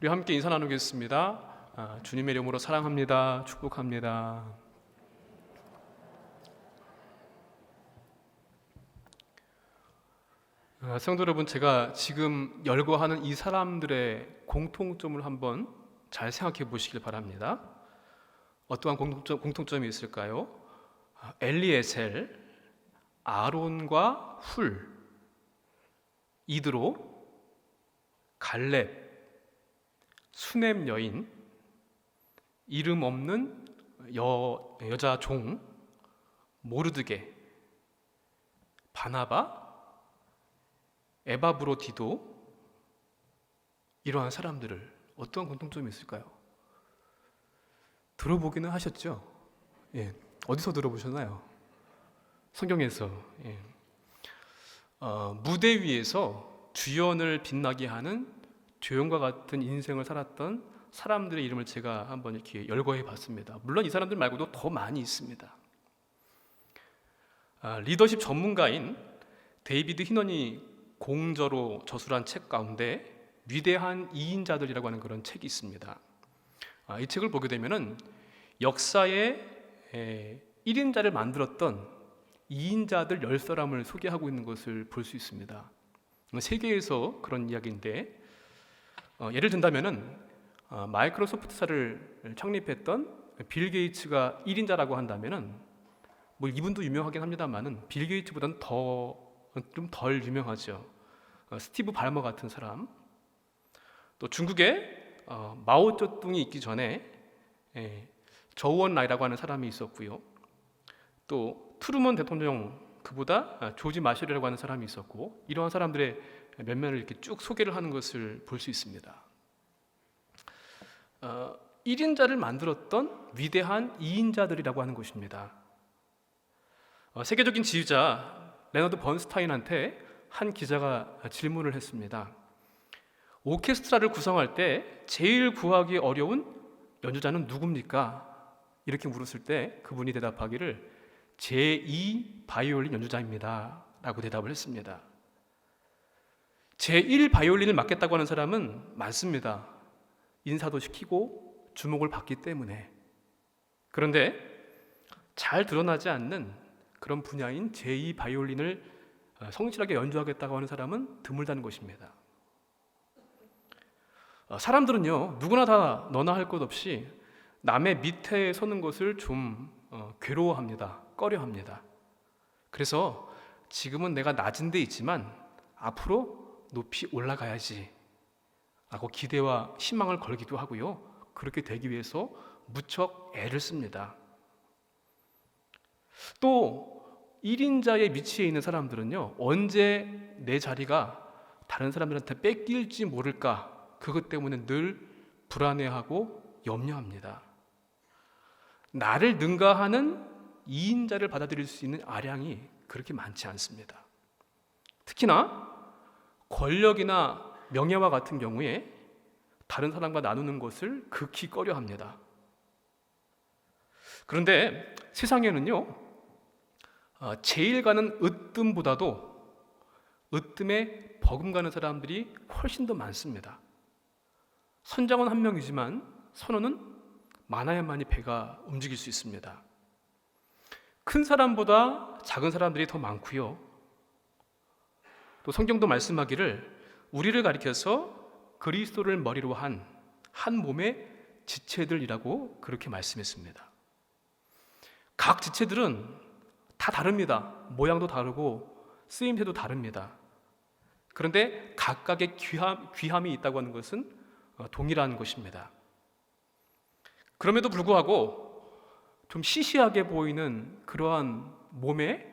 우리 함께 인사 나누겠습니다. 주님의 이름으로 사랑합니다. 축복합니다. 성도 여러분, 제가 지금 열거하는 이 사람들의 공통점을 한번 잘 생각해 보시길 바랍니다. 어떠한 공통점이 있을까요? 엘리에셀, 아론과 훌, 이드로, 갈렙, 수넴 여인, 이름 없는 여자 종, 모르드게, 바나바, 에바브로디도, 이러한 사람들을 어떤 공통점이 있을까요? 들어보기는 하셨죠? 예. 어디서 들어보셨나요? 성경에서. 예. 무대 위에서 주연을 빛나게 하는 조연과 같은 인생을 살았던 사람들의 이름을 제가 한번 이렇게 열거해 봤습니다. 물론 이 사람들 말고도 더 많이 있습니다. 리더십 전문가인 데이비드 히넌이 공저로 저술한 책 가운데 위대한 2인자들이라고 하는 그런 책이 있습니다. 이 책을 보게 되면은 역사에 1인자를 만들었던 2인자들 10사람을 소개하고 있는 것을 볼 수 있습니다. 세계에서 그런 이야기인데, 예를 든다면은 마이크로소프트사를 창립했던 빌 게이츠가 1인자라고 한다면은 뭐 이분도 유명하긴 합니다만은 빌 게이츠보다는 좀 덜 유명하죠. 스티브 발머 같은 사람. 또 중국에 마오쩌둥이 있기 전에 저우언라이라고 하는 사람이 있었고요. 또 트루먼 대통령 그보다 조지 마셜이라고 하는 사람이 있었고, 이러한 사람들의 면면을 이렇게 쭉 소개를 하는 것을 볼 수 있습니다. 1인자를 만들었던 위대한 2인자들이라고 하는 것입니다. 세계적인 지휘자 레너드 번스타인한테 한 기자가 질문을 했습니다. 오케스트라를 구성할 때 제일 구하기 어려운 연주자는 누굽니까? 이렇게 물었을 때 그분이 대답하기를 제2 바이올린 연주자입니다 라고 대답을 했습니다. 제1 바이올린을 맡겠다고 하는 사람은 많습니다. 인사도 시키고 주목을 받기 때문에. 그런데 잘 드러나지 않는 그런 분야인 제2 바이올린을 성실하게 연주하겠다고 하는 사람은 드물다는 것입니다. 사람들은요, 누구나 다 너나 할 것 없이 남의 밑에 서는 것을 좀 괴로워합니다. 꺼려합니다. 그래서 지금은 내가 낮은 데 있지만 앞으로 높이 올라가야지 라고 기대와 희망을 걸기도 하고요. 그렇게 되기 위해서 무척 애를 씁니다. 또 1인자의 위치에 있는 사람들은요, 언제 내 자리가 다른 사람들한테 뺏길지 모를까, 그것 때문에 늘 불안해하고 염려합니다. 나를 능가하는 2인자를 받아들일 수 있는 아량이 그렇게 많지 않습니다. 특히나 권력이나 명예와 같은 경우에 다른 사람과 나누는 것을 극히 꺼려합니다. 그런데 세상에는요, 제일 가는 으뜸보다도 으뜸에 버금가는 사람들이 훨씬 더 많습니다. 선장은 한 명이지만 선원은 많아야만이 배가 움직일 수 있습니다. 큰 사람보다 작은 사람들이 더 많고요. 또 성경도 말씀하기를 우리를 가리켜서 그리스도를 머리로 한 몸의 지체들이라고 그렇게 말씀했습니다. 각 지체들은 다 다릅니다. 모양도 다르고 쓰임새도 다릅니다. 그런데 각각의 귀함이 있다고 하는 것은 동일한 것입니다. 그럼에도 불구하고 좀 시시하게 보이는 그러한 몸의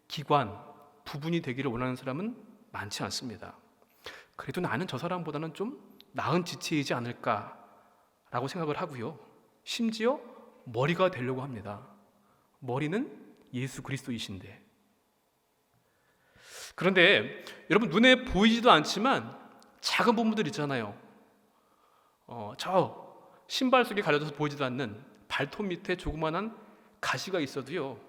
기관, 부분이 되기를 원하는 사람은 많지 않습니다. 그래도 나는 저 사람보다는 좀 나은 지체이지 않을까라고 생각을 하고요. 심지어 머리가 되려고 합니다. 머리는 예수 그리스도이신데. 그런데 여러분, 눈에 보이지도 않지만 작은 부분들 있잖아요. 저 신발 속에 가려져서 보이지도 않는 발톱 밑에 조그만한 가시가 있어도요,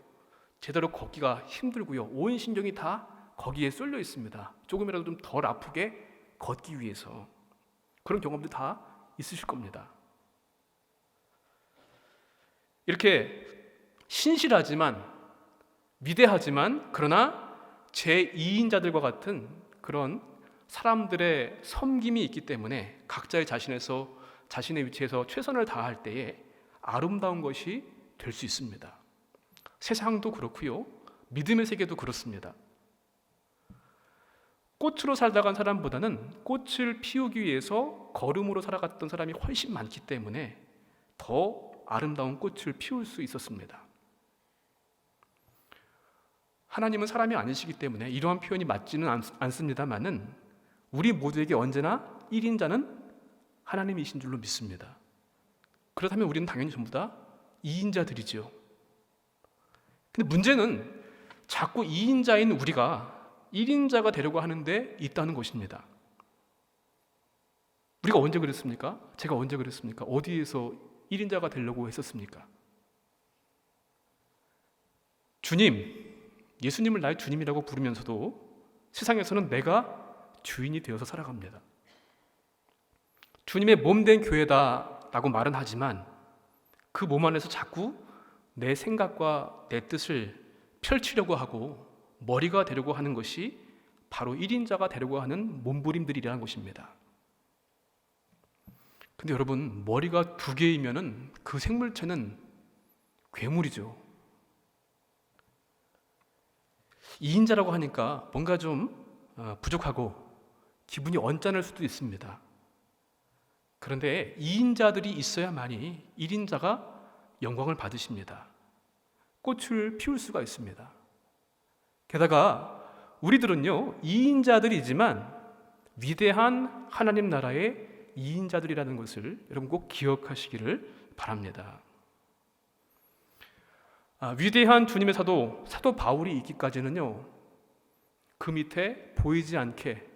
제대로 걷기가 힘들고요. 온 신경이 다 거기에 쏠려 있습니다. 조금이라도 좀 덜 아프게 걷기 위해서. 그런 경험도 다 있으실 겁니다. 이렇게 신실하지만 위대하지만 그러나 제2인자들과 같은 그런 사람들의 섬김이 있기 때문에 각자의 자신의 위치에서 최선을 다할 때에 아름다운 것이 될 수 있습니다. 세상도 그렇고요, 믿음의 세계도 그렇습니다. 꽃으로 살다간 사람보다는 꽃을 피우기 위해서 걸음으로 살아갔던 사람이 훨씬 많기 때문에 더 아름다운 꽃을 피울 수 있었습니다. 하나님은 사람이 아니시기 때문에 이러한 표현이 맞지는 않습니다만은 우리 모두에게 언제나 1인자는 하나님이신 줄로 믿습니다. 그렇다면 우리는 당연히 전부 다 2인자들이지요. 근데 문제는 자꾸 2인자인 우리가 1인자가 되려고 하는데 있다는 것입니다. 우리가 언제 그랬습니까? 제가 언제 그랬습니까? 어디에서 1인자가 되려고 했었습니까? 예수님을 나의 주님이라고 부르면서도 세상에서는 내가 주인이 되어서 살아갑니다. 주님의 몸된 교회다라고 말은 하지만 그 몸 안에서 자꾸 내 생각과 내 뜻을 펼치려고 하고 머리가 되려고 하는 것이 바로 1인자가 되려고 하는 몸부림들이라는 것입니다. 근데 여러분, 머리가 2개이면은 그 생물체는 괴물이죠. 2인자라고 하니까 뭔가 좀 부족하고 기분이 언짢을 수도 있습니다. 그런데 2인자들이 있어야만이 1인자가 영광을 받으십니다. 꽃을 피울 수가 있습니다. 게다가 우리들은요, 2인자들이지만 위대한 하나님 나라의 2인자들이라는 것을 여러분 꼭 기억하시기를 바랍니다. 위대한 주님의 사도 바울이 있기까지는요, 그 밑에 보이지 않게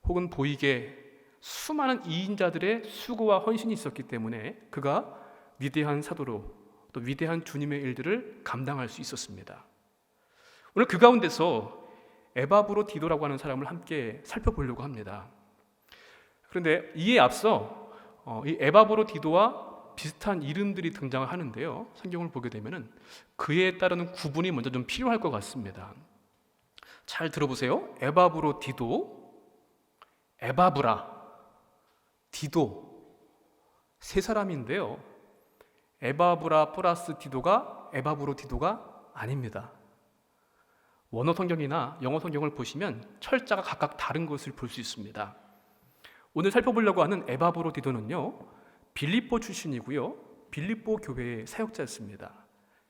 혹은 보이게 수많은 2인자들의 수고와 헌신이 있었기 때문에 그가 위대한 사도로 또 위대한 주님의 일들을 감당할 수 있었습니다. 오늘 그 가운데서 에바브로디도라고 하는 사람을 함께 살펴보려고 합니다. 그런데 이에 앞서 이 에바브로디도와 비슷한 이름들이 등장을 하는데요, 성경을 보게 되면은 그에 따르는 구분이 먼저 좀 필요할 것 같습니다. 잘 들어보세요. 에바브로디도, 에바브라, 디도, 세 사람인데요, 에바브라 플러스 디도가 에바브로디도가 아닙니다. 원어 성경이나 영어 성경을 보시면 철자가 각각 다른 것을 볼 수 있습니다. 오늘 살펴보려고 하는 에바브로디도는요, 빌립보 출신이고요, 빌립보 교회의 사역자였습니다.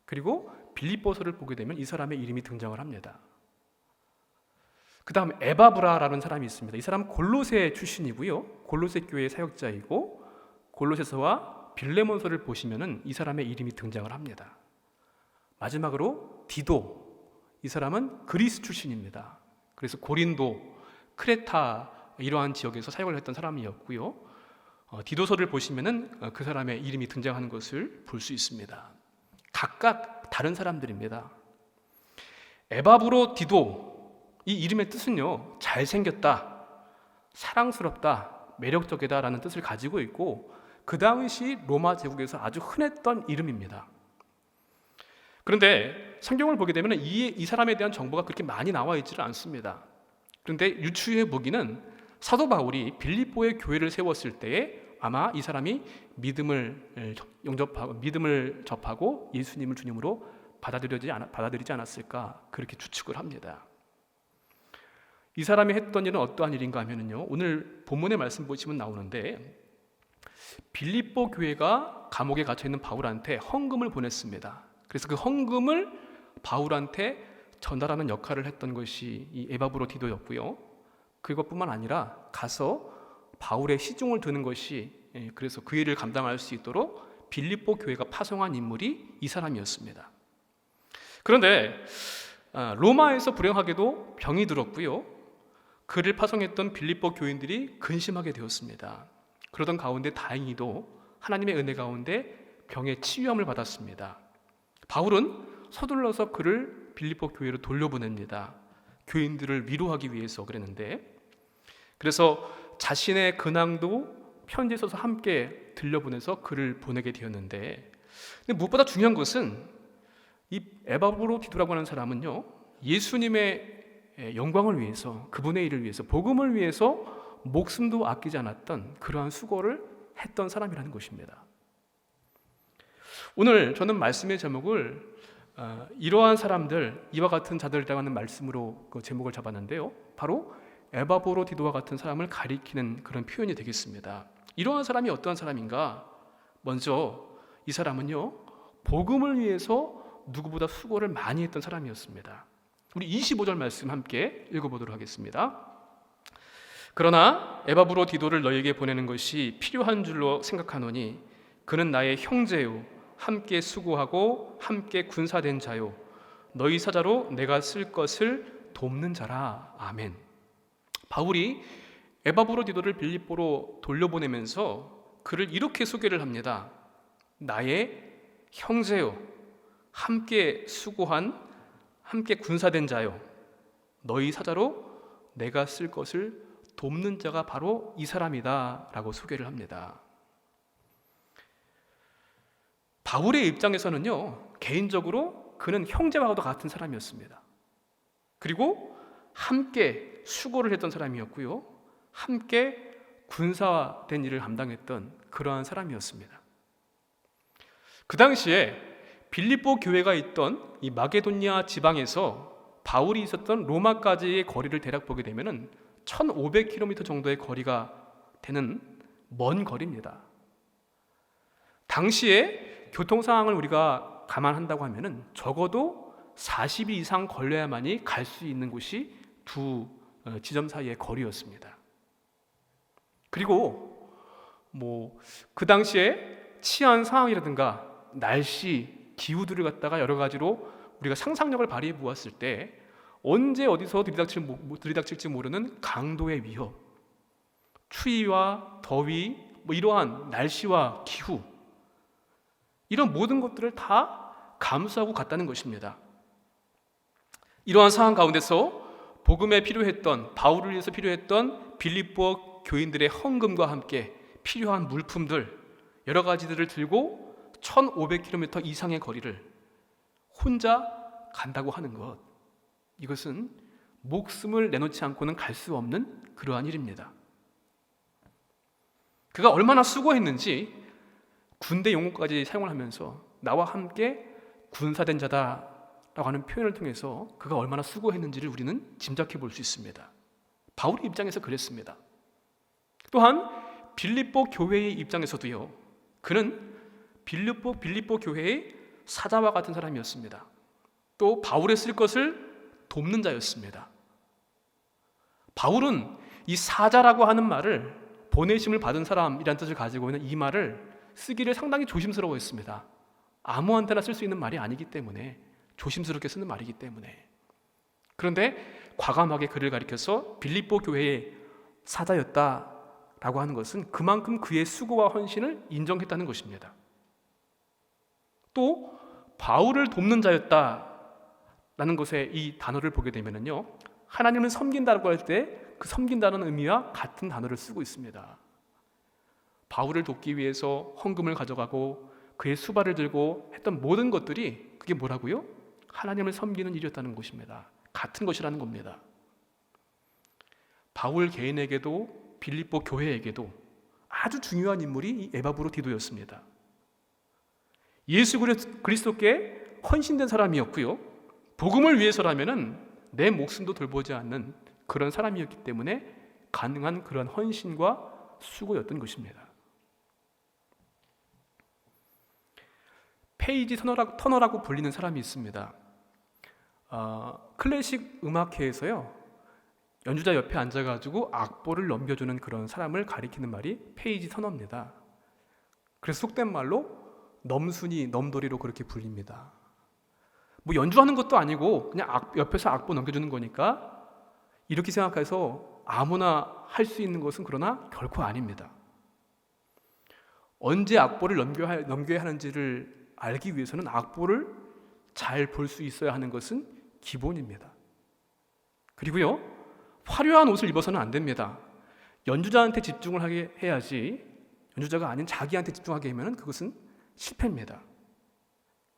그리고 빌립보서를 보게 되면 이 사람의 이름이 등장을 합니다. 그 다음 에바브라라는 사람이 있습니다. 이 사람은 골로새 출신이고요, 골로새 교회의 사역자이고 골로새서와 빌레몬서를 보시면 이 사람의 이름이 등장을 합니다. 마지막으로 디도, 이 사람은 그리스 출신입니다. 그래서 고린도, 크레타 이러한 지역에서 사역을 했던 사람이었고요, 디도서를 보시면은 그 사람의 이름이 등장하는 것을 볼 수 있습니다. 각각 다른 사람들입니다. 에바브로디도, 이 이름의 뜻은요, 잘생겼다, 사랑스럽다, 매력적이다라는 뜻을 가지고 있고 그 당시 로마 제국에서 아주 흔했던 이름입니다. 그런데 성경을 보게 되면 이 사람에 대한 정보가 그렇게 많이 나와 있지는 않습니다. 그런데 유추해 보기는 사도 바울이 빌립보의 교회를 세웠을 때에 아마 이 사람이 믿음을 접하고 예수님을 주님으로 받아들이지 않았을까, 그렇게 추측을 합니다. 이 사람이 했던 일은 어떠한 일인가 하면요, 오늘 본문의 말씀 보시면 나오는데 빌립보 교회가 감옥에 갇혀 있는 바울한테 헌금을 보냈습니다. 그래서 그 헌금을 바울한테 전달하는 역할을 했던 것이 이 에바브로디도였고요, 그것뿐만 아니라 가서 바울의 시중을 드는 것이, 그래서 그 일을 감당할 수 있도록 빌립보 교회가 파송한 인물이 이 사람이었습니다. 그런데 로마에서 불행하게도 병이 들었고요, 그를 파송했던 빌립보 교인들이 근심하게 되었습니다. 그러던 가운데 다행히도 하나님의 은혜 가운데 병의 치유함을 받았습니다. 바울은 서둘러서 그를 빌립보 교회로 돌려보냅니다. 교인들을 위로하기 위해서 그랬는데, 그래서 자신의 근황도 편지 써서 함께 들려보내서 글을 보내게 되었는데, 근데 무엇보다 중요한 것은 이 에바브로디도라고 하는 사람은요, 예수님의 영광을 위해서, 그분의 일을 위해서, 복음을 위해서 목숨도 아끼지 않았던 그러한 수고를 했던 사람이라는 것입니다. 오늘 저는 말씀의 제목을 이러한 사람들, 이와 같은 자들이라고 하는 말씀으로 그 제목을 잡았는데요, 바로 에바브로디도와 같은 사람을 가리키는 그런 표현이 되겠습니다. 이러한 사람이 어떠한 사람인가? 먼저 이 사람은요, 복음을 위해서 누구보다 수고를 많이 했던 사람이었습니다. 우리 25절 말씀 함께 읽어보도록 하겠습니다. 그러나 에바브로디도를 너에게 보내는 것이 필요한 줄로 생각하노니 그는 나의 형제요, 함께 수고하고 함께 군사된 자요, 너희 사자로 내가 쓸 것을 돕는 자라. 아멘. 바울이 에바브로디도를 빌립보로 돌려보내면서 그를 이렇게 소개를 합니다. 나의 형제요, 함께 수고한, 함께 군사된 자요, 너희 사자로 내가 쓸 것을 돕는 자가 바로 이 사람이다 라고 소개를 합니다. 바울의 입장에서는요, 개인적으로 그는 형제와도 같은 사람이었습니다. 그리고 함께 수고를 했던 사람이었고요, 함께 군사된 일을 감당했던 그러한 사람이었습니다. 그 당시에 빌립보 교회가 있던 이 마게도니아 지방에서 바울이 있었던 로마까지의 거리를 대략 보게 되면 1500km 정도의 거리가 되는 먼 거리입니다. 당시에 교통 상황을 우리가 감안한다고 하면 적어도 40일 이상 걸려야만이 갈 수 있는 곳이 두 지점 사이의 거리였습니다. 그리고 그 당시에 치안 상황이라든가 날씨, 기후들을 갖다가 여러 가지로 우리가 상상력을 발휘해 보았을 때 언제 어디서 들이닥칠지 모르는 강도의 위협, 추위와 더위, 이러한 날씨와 기후, 이런 모든 것들을 다 감수하고 갔다는 것입니다. 이러한 상황 가운데서 복음에 필요했던, 바울을 위해서 필요했던 빌립보 교인들의 헌금과 함께 필요한 물품들, 여러 가지들을 들고 1500km 이상의 거리를 혼자 간다고 하는 것, 이것은 목숨을 내놓지 않고는 갈 수 없는 그러한 일입니다. 그가 얼마나 수고했는지 군대 용어까지 사용을 하면서 나와 함께 군사된 자다라고 하는 표현을 통해서 그가 얼마나 수고했는지를 우리는 짐작해 볼 수 있습니다. 바울의 입장에서 그랬습니다. 또한 빌립보 교회의 입장에서도요, 그는 빌립보 교회의 사자와 같은 사람이었습니다. 또 바울의 쓸 것을 돕는 자였습니다. 바울은 이 사자라고 하는 말을, 보내심을 받은 사람이라는 뜻을 가지고 있는 이 말을 쓰기를 상당히 조심스러워했습니다. 아무한테나 쓸 수 있는 말이 아니기 때문에, 조심스럽게 쓰는 말이기 때문에. 그런데 과감하게 그를 가리켜서 빌립보 교회의 사자였다라고 하는 것은 그만큼 그의 수고와 헌신을 인정했다는 것입니다. 또 바울을 돕는 자였다라는 것에 이 단어를 보게 되면요, 하나님을 섬긴다고 할 때 그 섬긴다는 의미와 같은 단어를 쓰고 있습니다. 바울을 돕기 위해서 헌금을 가져가고 그의 수발을 들고 했던 모든 것들이 그게 뭐라고요? 하나님을 섬기는 일이었다는 것입니다. 같은 것이라는 겁니다. 바울 개인에게도 빌립보 교회에게도 아주 중요한 인물이 이 에바브로디도였습니다. 예수 그리스도께 헌신된 사람이었고요, 복음을 위해서라면은 내 목숨도 돌보지 않는 그런 사람이었기 때문에 가능한 그런 헌신과 수고였던 것입니다. 페이지 터너라고 불리는 사람이 있습니다. 클래식 음악회에서요, 연주자 옆에 앉아가지고 악보를 넘겨주는 그런 사람을 가리키는 말이 페이지 터너입니다. 그래서 속된 말로 넘순이, 넘돌이로 그렇게 불립니다. 연주하는 것도 아니고 그냥 옆에서 악보 넘겨주는 거니까 이렇게 생각해서 아무나 할 수 있는 것은 그러나 결코 아닙니다. 언제 악보를 넘겨야 하는지를 알기 위해서는 악보를 잘 볼 수 있어야 하는 것은 기본입니다. 그리고요, 화려한 옷을 입어서는 안 됩니다. 연주자한테 집중을 하게 해야지 연주자가 아닌 자기한테 집중하게 하면 그것은 실패입니다.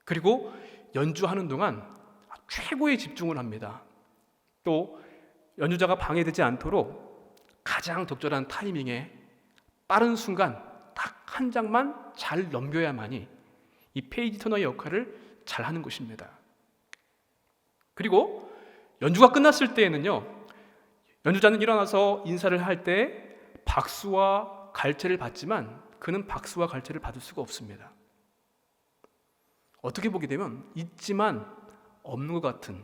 그리고 연주하는 동안 최고의 집중을 합니다. 또 연주자가 방해되지 않도록 가장 적절한 타이밍에 빠른 순간 딱 한 장만 잘 넘겨야만이 이 페이지 터너의 역할을 잘 하는 것입니다. 그리고 연주가 끝났을 때에는요, 연주자는 일어나서 인사를 할 때 박수와 갈채를 받지만 그는 박수와 갈채를 받을 수가 없습니다. 어떻게 보게 되면 있지만 없는 것 같은,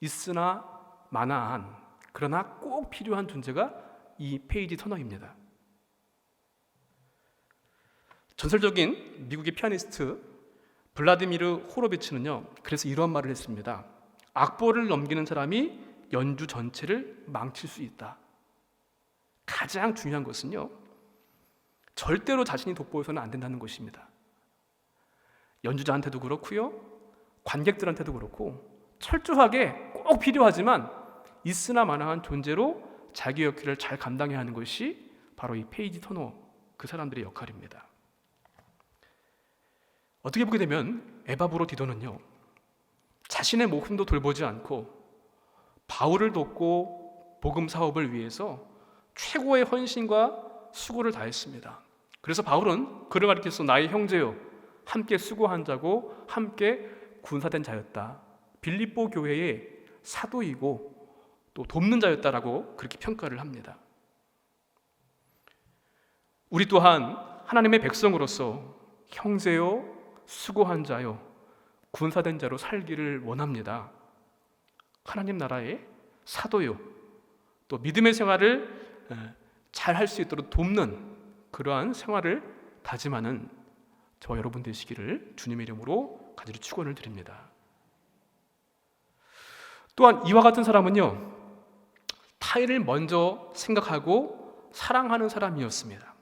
있으나 마나한, 그러나 꼭 필요한 존재가 이 페이지 터너입니다. 전설적인 미국의 피아니스트 블라디미르 호로비츠는요, 그래서 이런 말을 했습니다. 악보를 넘기는 사람이 연주 전체를 망칠 수 있다. 가장 중요한 것은요, 절대로 자신이 돋보여서는 안 된다는 것입니다. 연주자한테도 그렇고요, 관객들한테도 그렇고 철저하게 꼭 필요하지만 있으나 마나한 존재로 자기 역할을 잘 감당해야 하는 것이 바로 이 페이지 터너, 그 사람들의 역할입니다. 어떻게 보게 되면 에바브로 디도는요, 자신의 목숨도 돌보지 않고 바울을 돕고 복음 사업을 위해서 최고의 헌신과 수고를 다했습니다. 그래서 바울은 그를 가리켜서 나의 형제요, 함께 수고한 자고 함께 군사된 자였다. 빌립보 교회의 사도이고 또 돕는 자였다라고 그렇게 평가를 합니다. 우리 또한 하나님의 백성으로서 형제요, 수고한 자요, 군사된 자로 살기를 원합니다. 하나님 나라의 사도요, 또 믿음의 생활을 잘 할 수 있도록 돕는 그러한 생활을 다짐하는 저와 여러분 되시기를 주님의 이름으로 간절히 축원을 드립니다. 또한 이와 같은 사람은요, 타인을 먼저 생각하고 사랑하는 사람이었습니다.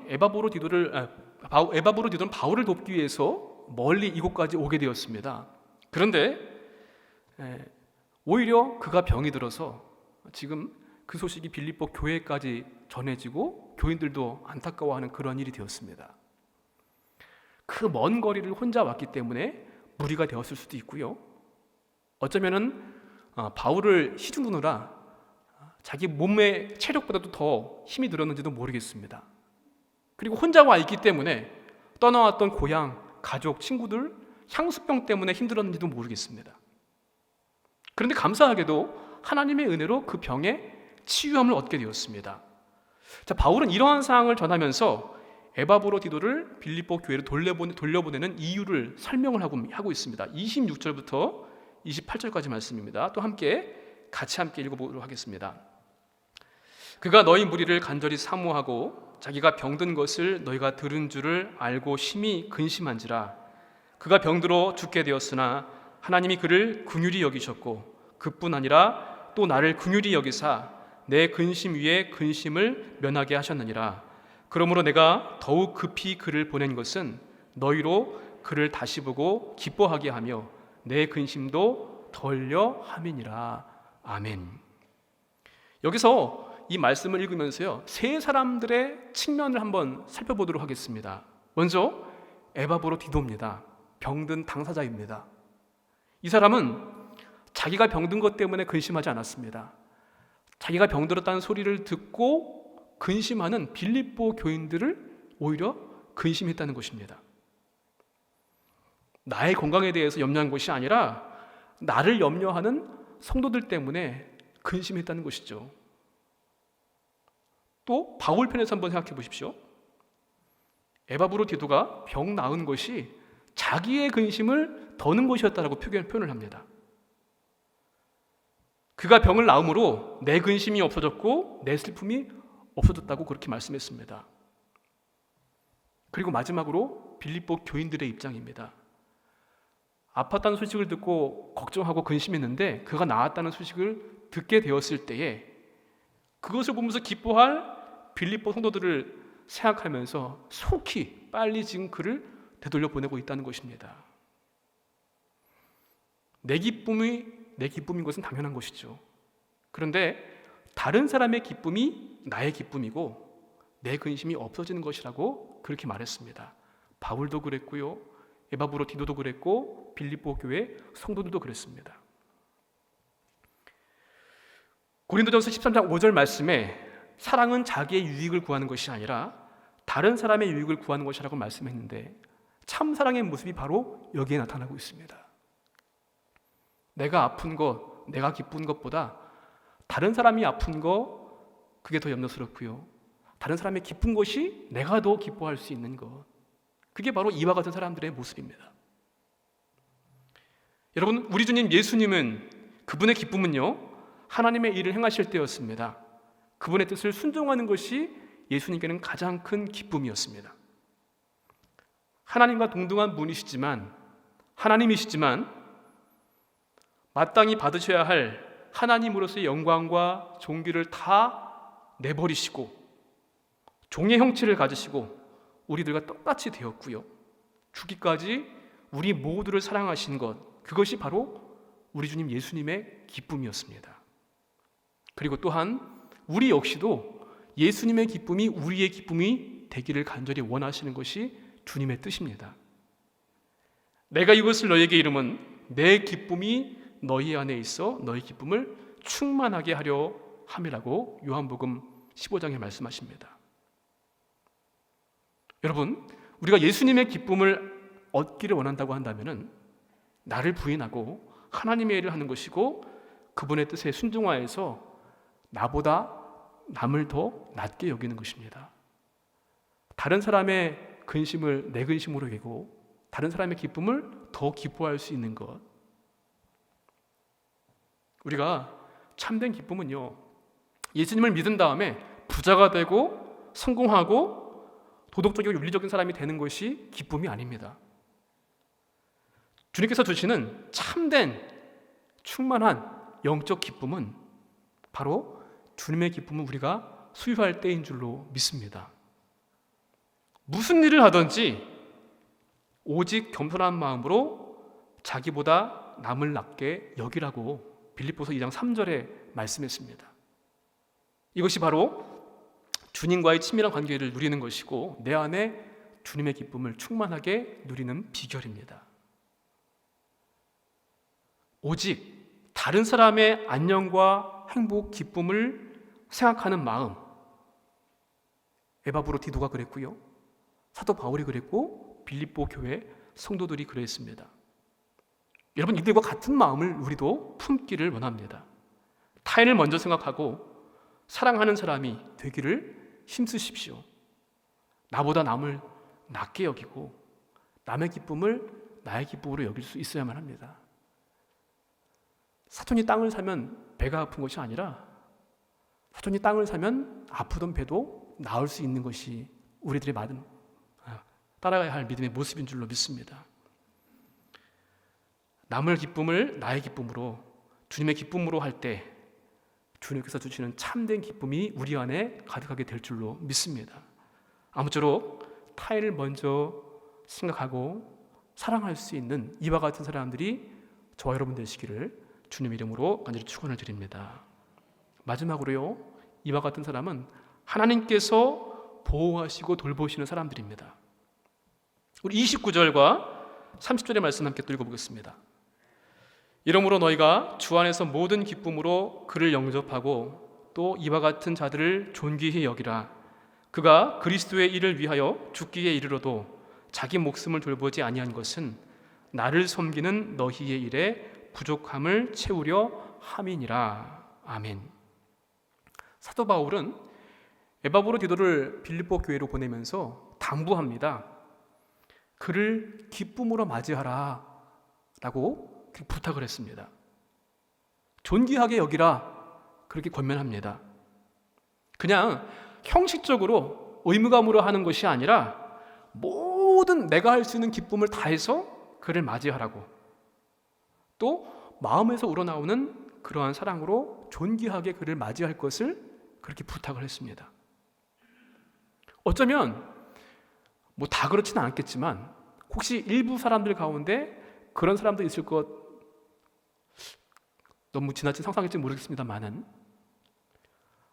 에바브로 디도는 바울을 돕기 위해서 멀리 이곳까지 오게 되었습니다. 그런데 오히려 그가 병이 들어서 지금 그 소식이 빌립보 교회까지 전해지고 교인들도 안타까워하는 그런 일이 되었습니다. 그 먼 거리를 혼자 왔기 때문에 무리가 되었을 수도 있고요, 어쩌면은 바울을 시중두느라 자기 몸의 체력보다도 더 힘이 들었는지도 모르겠습니다. 그리고 혼자 와 있기 때문에 떠나왔던 고향, 가족, 친구들 향수병 때문에 힘들었는지도 모르겠습니다. 그런데 감사하게도 하나님의 은혜로 그 병에 치유함을 얻게 되었습니다. 자, 바울은 이러한 사항을 전하면서 에바브로 디도를 빌립보 교회로 돌려보내는 이유를 설명을 하고 있습니다. 26절부터 28절까지 말씀입니다. 또 같이 함께 읽어보도록 하겠습니다. 그가 너희 무리를 간절히 사모하고 자기가 병든 것을 너희가 들은 줄을 알고 심히 근심한지라. 그가 병들어 죽게 되었으나 하나님이 그를 긍휼히 여기셨고 그뿐 아니라 또 나를 긍휼히 여기사 내 근심 위에 근심을 면하게 하셨느니라. 그러므로 내가 더욱 급히 그를 보낸 것은 너희로 그를 다시 보고 기뻐하게 하며 내 근심도 덜려 함이니라. 아멘. 여기서 이 말씀을 읽으면서요, 세 사람들의 측면을 한번 살펴보도록 하겠습니다. 먼저 에바브로 디도입니다. 병든 당사자입니다. 이 사람은 자기가 병든 것 때문에 근심하지 않았습니다. 자기가 병들었다는 소리를 듣고 근심하는 빌립보 교인들을 오히려 근심했다는 것입니다. 나의 건강에 대해서 염려한 것이 아니라 나를 염려하는 성도들 때문에 근심했다는 것이죠. 또 바울 편에서 한번 생각해 보십시오. 에바브로 디도가 병 나은 것이 자기의 근심을 더는 것이었다라고 표현을 합니다. 그가 병을 나음으로 내 근심이 없어졌고 내 슬픔이 없어졌다고 그렇게 말씀했습니다. 그리고 마지막으로 빌립보 교인들의 입장입니다. 아팠다는 소식을 듣고 걱정하고 근심했는데 그가 나았다는 소식을 듣게 되었을 때에 그것을 보면서 기뻐할 빌립보 성도들을 생각하면서 속히 빨리 지금 그를 되돌려 보내고 있다는 것입니다. 내 기쁨인 것은 당연한 것이죠. 그런데 다른 사람의 기쁨이 나의 기쁨이고 내 근심이 없어지는 것이라고 그렇게 말했습니다. 바울도 그랬고요, 에바브로 디도도 그랬고, 빌립보 교회 성도들도 그랬습니다. 고린도전서 13장 5절 말씀에 사랑은 자기의 유익을 구하는 것이 아니라 다른 사람의 유익을 구하는 것이라고 말씀했는데, 참 사랑의 모습이 바로 여기에 나타나고 있습니다. 내가 아픈 것, 내가 기쁜 것보다 다른 사람이 아픈 것, 그게 더 염려스럽고요, 다른 사람의 기쁜 것이 내가 더 기뻐할 수 있는 것, 그게 바로 이와 같은 사람들의 모습입니다. 여러분, 우리 주님 예수님은, 그분의 기쁨은요, 하나님의 일을 행하실 때였습니다. 그분의 뜻을 순종하는 것이 예수님께는 가장 큰 기쁨이었습니다. 하나님과 동등한 분이시지만, 하나님이시지만 마땅히 받으셔야 할 하나님으로서의 영광과 존귀를 다 내버리시고 종의 형체를 가지시고 우리들과 똑같이 되었고요, 죽기까지 우리 모두를 사랑하신 것, 그것이 바로 우리 주님 예수님의 기쁨이었습니다. 그리고 또한 우리 역시도 예수님의 기쁨이 우리의 기쁨이 되기를 간절히 원하시는 것이 주님의 뜻입니다. 내가 이것을 너희에게 이름은 내 기쁨이 너희 안에 있어 너희 기쁨을 충만하게 하려 함이라고 요한복음 15장에 말씀하십니다. 여러분, 우리가 예수님의 기쁨을 얻기를 원한다고 한다면 나를 부인하고 하나님의 일을 하는 것이고, 그분의 뜻에 순종하여서 나보다 남을 더 낮게 여기는 것입니다. 다른 사람의 근심을 내 근심으로 여기고 다른 사람의 기쁨을 더 기뻐할 수 있는 것. 우리가 참된 기쁨은요, 예수님을 믿은 다음에 부자가 되고 성공하고 도덕적이고 윤리적인 사람이 되는 것이 기쁨이 아닙니다. 주님께서 주시는 참된 충만한 영적 기쁨은 바로 주님의 기쁨을 우리가 소유할 때인 줄로 믿습니다. 무슨 일을 하든지 오직 겸손한 마음으로 자기보다 남을 낮게 여기라고 빌립보서 2장 3절에 말씀했습니다. 이것이 바로 주님과의 친밀한 관계를 누리는 것이고 내 안에 주님의 기쁨을 충만하게 누리는 비결입니다. 오직 다른 사람의 안녕과 행복, 기쁨을 생각하는 마음, 에바브로 디도가 그랬고요, 사도 바울이 그랬고, 빌립보 교회 성도들이 그랬습니다. 여러분, 이들과 같은 마음을 우리도 품기를 원합니다. 타인을 먼저 생각하고 사랑하는 사람이 되기를 힘쓰십시오. 나보다 남을 낮게 여기고 남의 기쁨을 나의 기쁨으로 여길 수 있어야만 합니다. 사촌이 땅을 사면 배가 아픈 것이 아니라 사촌이 땅을 사면 아프던 배도 나을 수 있는 것이 우리들의 따라가야 할 믿음의 모습인 줄로 믿습니다. 남의 기쁨을 나의 기쁨으로, 주님의 기쁨으로 할 때 주님께서 주시는 참된 기쁨이 우리 안에 가득하게 될 줄로 믿습니다. 아무쪼록 타인을 먼저 생각하고 사랑할 수 있는 이와 같은 사람들이 저와 여러분 되시기를 주님 이름으로 간절히 축원을 드립니다. 마지막으로요, 이와 같은 사람은 하나님께서 보호하시고 돌보시는 사람들입니다. 우리 29절과 30절의 말씀 함께 또 읽어보겠습니다. 이러므로 너희가 주 안에서 모든 기쁨으로 그를 영접하고 또 이와 같은 자들을 존귀히 여기라. 그가 그리스도의 일을 위하여 죽기에 이르러도 자기 목숨을 돌보지 아니한 것은 나를 섬기는 너희의 일에 부족함을 채우려 함이니라. 아멘. 사도 바울은 에바브로 디도를 빌립보 교회로 보내면서 당부합니다. 그를 기쁨으로 맞이하라 라고 부탁을 했습니다. 존귀하게 여기라, 그렇게 권면합니다. 그냥 형식적으로 의무감으로 하는 것이 아니라 모든 내가 할 수 있는 기쁨을 다해서 그를 맞이하라고, 또 마음에서 우러나오는 그러한 사랑으로 존귀하게 그를 맞이할 것을 그렇게 부탁을 했습니다. 어쩌면 다 그렇지는 않겠지만 혹시 일부 사람들 가운데 그런 사람도 있을 것, 너무 지나친 상상일지 모르겠습니다만은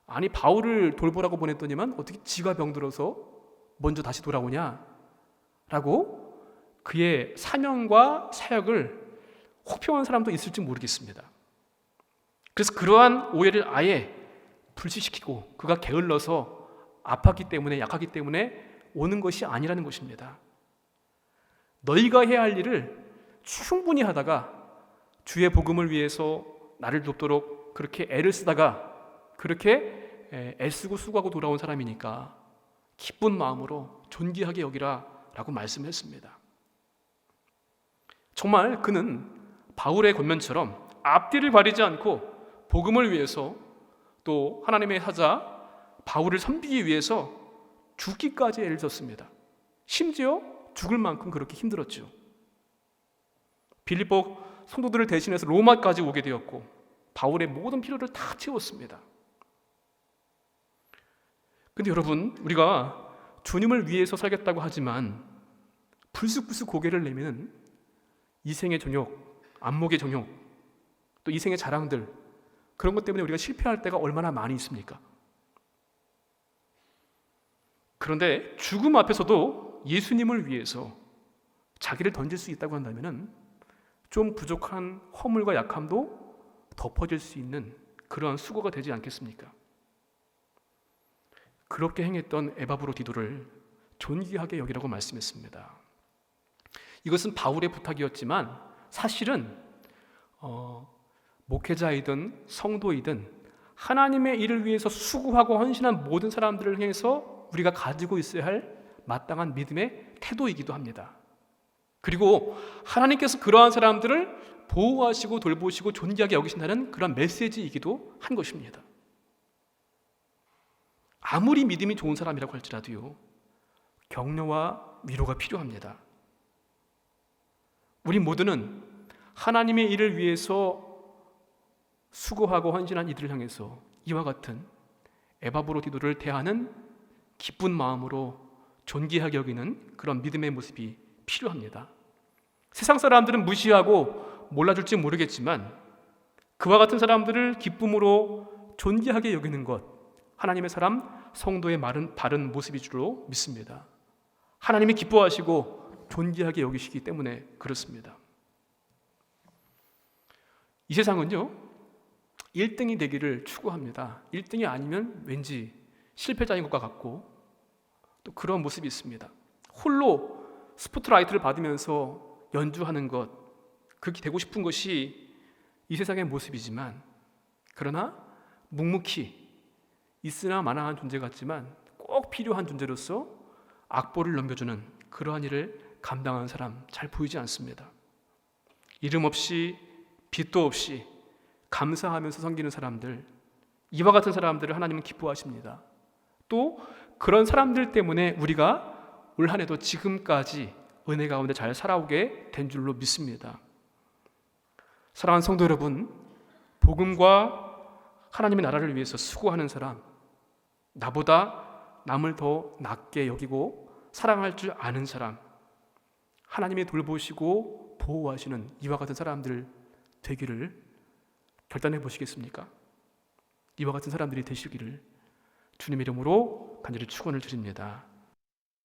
아니 바울을 돌보라고 보냈더니만 어떻게 지가 병들어서 먼저 다시 돌아오냐? 라고 그의 사명과 사역을 혹평한 사람도 있을지 모르겠습니다. 그래서 그러한 오해를 아예 불식시키고 그가 게을러서 아팠기 때문에 약하기 때문에 오는 것이 아니라는 것입니다. 너희가 해야 할 일을 충분히 하다가 주의 복음을 위해서 나를 돕도록 그렇게 애를 쓰다가 그렇게 애쓰고 수고하고 돌아온 사람이니까 기쁜 마음으로 존귀하게 여기라 라고 말씀했습니다. 정말 그는 바울의 권면처럼 앞뒤를 가리지 않고 복음을 위해서 또 하나님의 사자 바울을 섬기기 위해서 죽기까지 애를 썼습니다. 심지어 죽을 만큼 그렇게 힘들었죠. 빌립보 성도들을 대신해서 로마까지 오게 되었고 바울의 모든 필요를 다 채웠습니다. 근데 여러분, 우리가 주님을 위해서 살겠다고 하지만 불쑥불쑥 고개를 내미는 이생의 정욕, 안목의 정욕, 또 이생의 자랑들, 그런 것 때문에 우리가 실패할 때가 얼마나 많이 있습니까? 그런데 죽음 앞에서도 예수님을 위해서 자기를 던질 수 있다고 한다면 좀 부족한 허물과 약함도 덮어질 수 있는 그러한 수고가 되지 않겠습니까? 그렇게 행했던 에바브로디도를 존귀하게 여기라고 말씀했습니다. 이것은 바울의 부탁이었지만 사실은 목회자이든 성도이든 하나님의 일을 위해서 수고하고 헌신한 모든 사람들을 향해서 우리가 가지고 있어야 할 마땅한 믿음의 태도이기도 합니다. 그리고 하나님께서 그러한 사람들을 보호하시고 돌보시고 존귀하게 여기신다는 그런 메시지이기도 한 것입니다. 아무리 믿음이 좋은 사람이라고 할지라도요, 격려와 위로가 필요합니다. 우리 모두는 하나님의 일을 위해서 수고하고 헌신한 이들을 향해서 이와 같은 에바브로디도를 대하는 기쁜 마음으로 존귀하게 여기는 그런 믿음의 모습이 필요합니다. 세상 사람들은 무시하고 몰라줄지 모르겠지만 그와 같은 사람들을 기쁨으로 존귀하게 여기는 것, 하나님의 사람, 성도의 바른 모습이 주로 믿습니다. 하나님이 기뻐하시고 존귀하게 여기시기 때문에 그렇습니다. 이 세상은요, 1등이 되기를 추구합니다. 1등이 아니면 왠지 실패자인 것과 같고 또 그런 모습이 있습니다. 홀로 스포트라이트를 받으면서 연주하는 것, 그렇게 되고 싶은 것이 이 세상의 모습이지만 그러나 묵묵히 있으나 마나한 존재 같지만 꼭 필요한 존재로서 악보를 넘겨주는 그러한 일을 감당하는 사람 잘 보이지 않습니다. 이름 없이 빚도 없이 감사하면서 섬기는 사람들, 이와 같은 사람들을 하나님은 기뻐하십니다. 또 그런 사람들 때문에 우리가 올 한 해도 지금까지 은혜 가운데 잘 살아오게 된 줄로 믿습니다. 사랑하는 성도 여러분, 복음과 하나님의 나라를 위해서 수고하는 사람, 나보다 남을 더 낮게 여기고 사랑할 줄 아는 사람, 하나님이 돌보시고 보호하시는 이와 같은 사람들 되기를 결단해 보시겠습니까? 이와 같은 사람들이 되시기를 주님의 이름으로 간절히 축원을 드립니다.